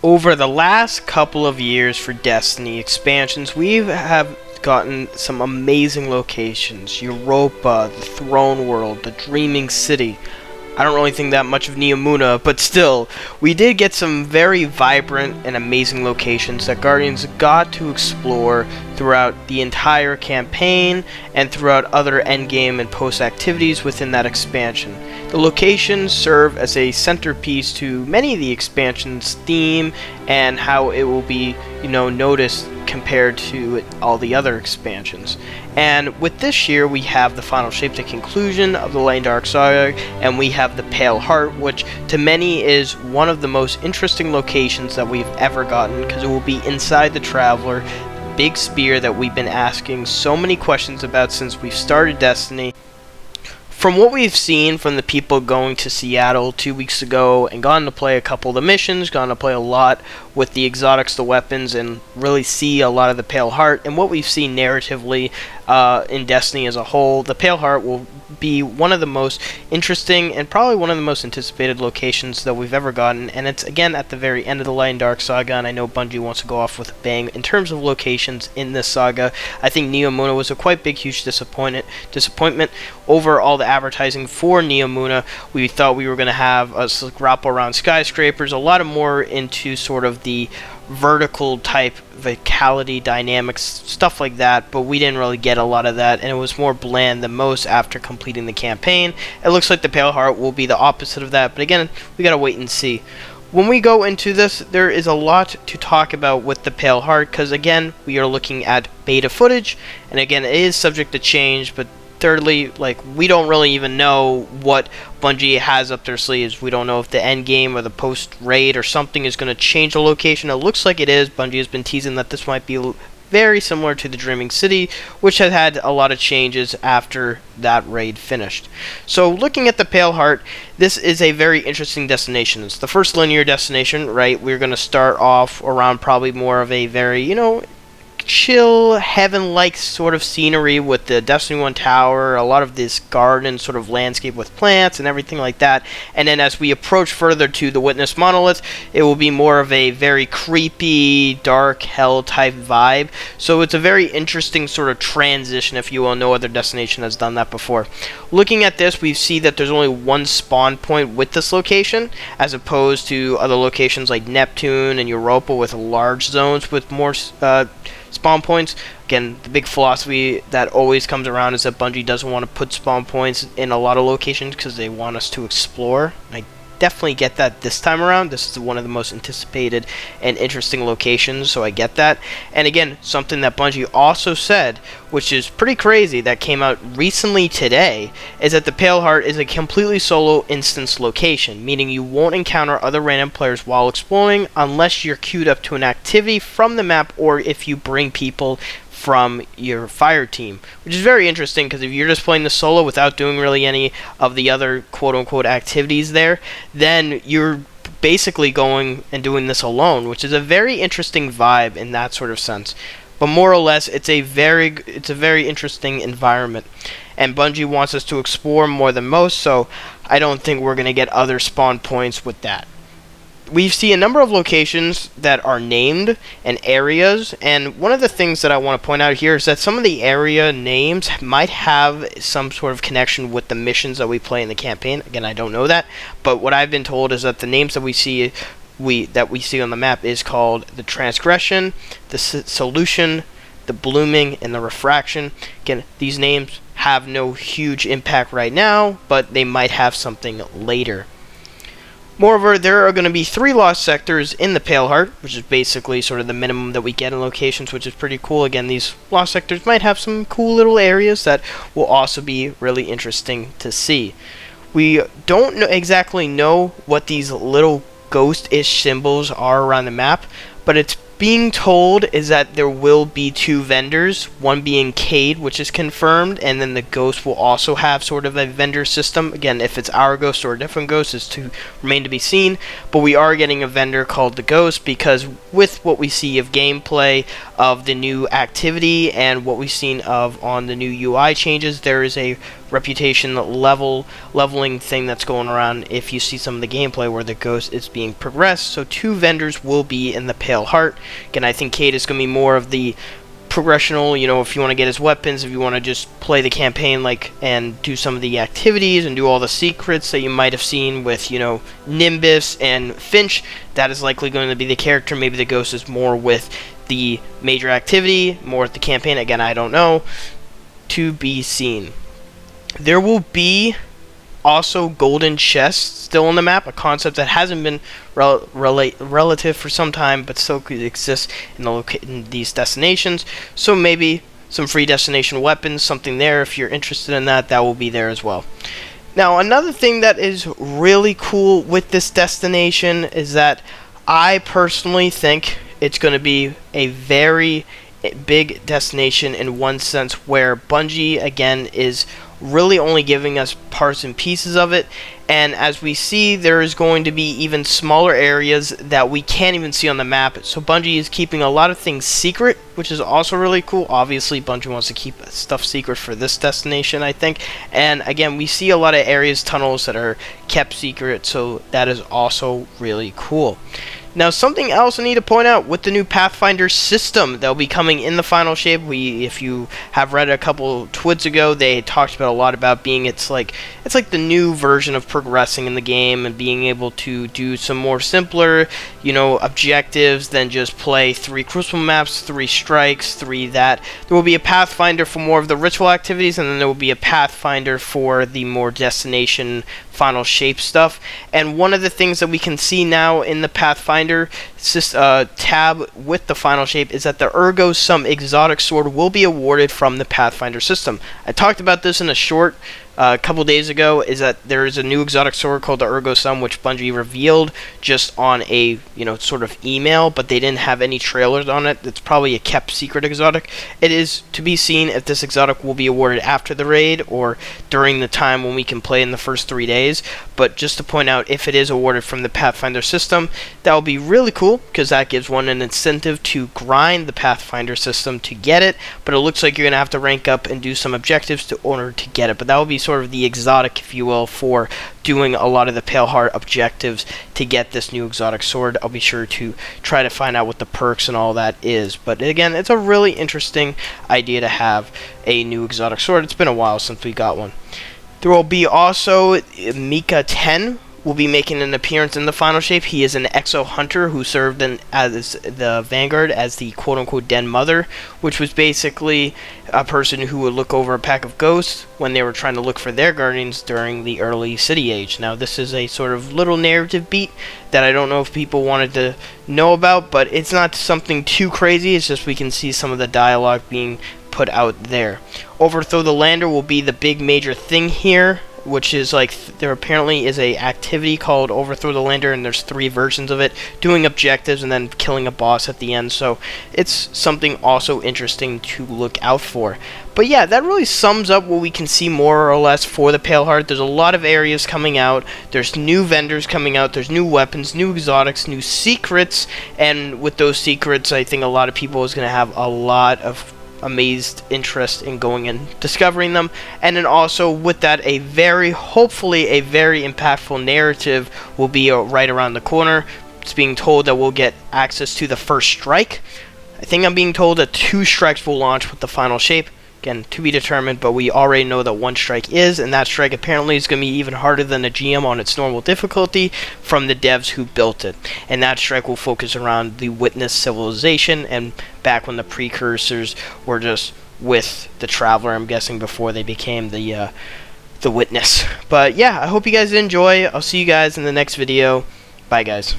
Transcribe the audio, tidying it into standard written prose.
Over the last couple of years for Destiny expansions, we have gotten some amazing locations. Europa, the Throne World, the Dreaming City. I don't really think that much of Neomuna, but still, we did get some very vibrant and amazing locations that Guardians got to explore throughout the entire campaign and throughout other endgame and post activities within that expansion. The locations serve as a centerpiece to many of the expansion's theme and how it will be, noticed compared to all the other expansions. And with this year, we have the final shape, the conclusion of the Light Dark Saga, and we have the Pale Heart, which to many is one of the most interesting locations that we've ever gotten, because it will be inside the Traveler, big spear that we've been asking so many questions about since we've started Destiny. From what we've seen from the people going to Seattle 2 weeks ago and gone to play a couple of the missions, gone to play a lot with the exotics, the weapons, and really see a lot of the Pale Heart, and what we've seen narratively in Destiny as a whole, the Pale Heart will be one of the most interesting and probably one of the most anticipated locations that we've ever gotten, and it's again at the very end of the Light and Dark Saga, and I know Bungie wants to go off with a bang in terms of locations in this saga. I think Neomuna was a quite big, huge disappointment over all the advertising for Neomuna. We thought we were going to have us grapple around skyscrapers, a lot of more into sort of the vertical type vocality dynamics, stuff like that, but we didn't really get a lot of that, and it was more bland than most after completing the campaign. It looks like the Pale Heart will be the opposite of that, but again, we gotta wait and see. When we go into this, there is a lot to talk about with the Pale Heart, because again, we are looking at beta footage, and again, it is subject to change, but thirdly, we don't really even know what Bungie has up their sleeves. We don't know if the end game or the post raid or something is going to change the location. It looks like it is. Bungie has been teasing that this might be very similar to the Dreaming City, which has had a lot of changes after that raid finished. So looking at the Pale Heart, this is a very interesting destination. It's the first linear destination, right? We're going to start off around probably more of a very, chill, heaven-like sort of scenery with the Destiny 1 tower, a lot of this garden sort of landscape with plants and everything like that. And then as we approach further to the Witness Monolith, it will be more of a very creepy, dark hell type vibe. So it's a very interesting sort of transition, if you will. No other destination has done that before. Looking at this, we see that there's only one spawn point with this location, as opposed to other locations like Neptune and Europa with large zones with more spawn points. Again, the big philosophy that always comes around is that Bungie doesn't want to put spawn points in a lot of locations because they want us to explore. I definitely get that this time around. This is one of the most anticipated and interesting locations, so I get that. And again, something that Bungie also said, which is pretty crazy, that came out recently today, is that the Pale Heart is a completely solo instance location, meaning you won't encounter other random players while exploring unless you're queued up to an activity from the map or if you bring people from your fire team, which is very interesting because if you're just playing the solo without doing really any of the other quote-unquote activities there, then you're basically going and doing this alone, which is a very interesting vibe in that sort of sense. But more or less, it's a very interesting environment, and Bungie wants us to explore more than most, so I don't think we're going to get other spawn points with that. We see a number of locations that are named and areas, and one of the things that I want to point out here is that some of the area names might have some sort of connection with the missions that we play in the campaign. Again, I don't know that, but what I've been told is that the names that we see on the map is called the Transgression, the Solution, the Blooming, and the Refraction. Again, these names have no huge impact right now, but they might have something later. Moreover, there are going to be 3 lost sectors in the Pale Heart, which is basically sort of the minimum that we get in locations, which is pretty cool. Again, these lost sectors might have some cool little areas that will also be really interesting to see. We don't exactly know what these little ghost-ish symbols are around the map, but it's being told is that there will be 2 vendors, one being Cade, which is confirmed, and then the Ghost will also have sort of a vendor system. Again, if it's our Ghost or a different Ghost is to remain to be seen, but we are getting a vendor called the Ghost because with what we see of gameplay of the new activity and what we've seen of on the new UI changes, there is a reputation leveling thing that's going around if you see some of the gameplay where the ghost is being progressed. So 2 vendors will be in the Pale Heart. Again, I think Cade is going to be more of the progressional, you know, if you want to get his weapons, if you want to just play the campaign and do some of the activities and do all the secrets that you might have seen with, you know, Nimbus and Finch, that is likely going to be the character. Maybe the ghost is more with the major activity, more with the campaign. Again, I don't know. To be seen. There will be also golden chests still on the map, a concept that hasn't been relative for some time, but still could exist in these destinations. So maybe some free destination weapons, something there. If you're interested in that, that will be there as well. Now, another thing that is really cool with this destination is that I personally think it's going to be a very big destination in one sense, where Bungie again is really only giving us parts and pieces of it, and as we see, there is going to be even smaller areas that we can't even see on the map. So Bungie is keeping a lot of things secret, which is also really cool. Obviously Bungie wants to keep stuff secret for this destination, I think, and again, we see a lot of areas, tunnels that are kept secret, so that is also really cool. Now, something else I need to point out with the new Pathfinder system that will be coming in the final shape. If you have read a couple twids ago, they talked about a lot about being it's like the new version of progressing in the game and being able to do some more simpler, you know, objectives than just play 3 crucible maps, 3 strikes, 3 that. There will be a Pathfinder for more of the ritual activities, and then there will be a Pathfinder for the more destination final shape stuff. And one of the things that we can see now in the Pathfinder tab with the final shape is that the Ergo Sum exotic sword will be awarded from the Pathfinder system. I talked about this in a short a couple days ago, is that there is a new exotic sword called the Ergo Sum, which Bungie revealed just on a, you know, sort of email, but they didn't have any trailers on it. It's probably a kept secret exotic. It is to be seen if this exotic will be awarded after the raid or during the time when we can play in the first 3 days. But just to point out, if it is awarded from the Pathfinder system, that will be really cool, because that gives one an incentive to grind the Pathfinder system to get it. But it looks like you're going to have to rank up and do some objectives in order to get it. But that will be sort of the exotic, if you will, for doing a lot of the Pale Heart objectives to get this new exotic sword. I'll be sure to try to find out what the perks and all that is. But again, it's a really interesting idea to have a new exotic sword. It's been a while since we got one. There will be also Mika 10 will be making an appearance in the final shape. He is an Exo Hunter who served as the Vanguard as the quote-unquote Den Mother, which was basically a person who would look over a pack of ghosts when they were trying to look for their guardians during the early City Age. Now, this is a sort of little narrative beat that I don't know if people wanted to know about, but it's not something too crazy. It's just we can see some of the dialogue being put out there. Overthrow the Lander will be the big major thing here, which is like there apparently is a activity called Overthrow the Lander, and there's 3 versions of it, doing objectives and then killing a boss at the end. So it's something also interesting to look out for. But yeah, that really sums up what we can see more or less for the Pale Heart. There's a lot of areas coming out, there's new vendors coming out, there's new weapons, new exotics, new secrets, and with those secrets I think a lot of people is going to have a lot of amazed interest in going and discovering them. And then also with that, hopefully a very impactful narrative will be right around the corner. It's being told that we'll get access to the first strike. I think I'm being told that 2 strikes will launch with the final shape. Again, to be determined, but we already know that 1 strike is, and that strike apparently is going to be even harder than the GM on its normal difficulty from the devs who built it. And that strike will focus around the Witness civilization, and back when the precursors were just with the Traveler, I'm guessing, before they became the Witness. But yeah, I hope you guys enjoy. I'll see you guys in the next video. Bye, guys.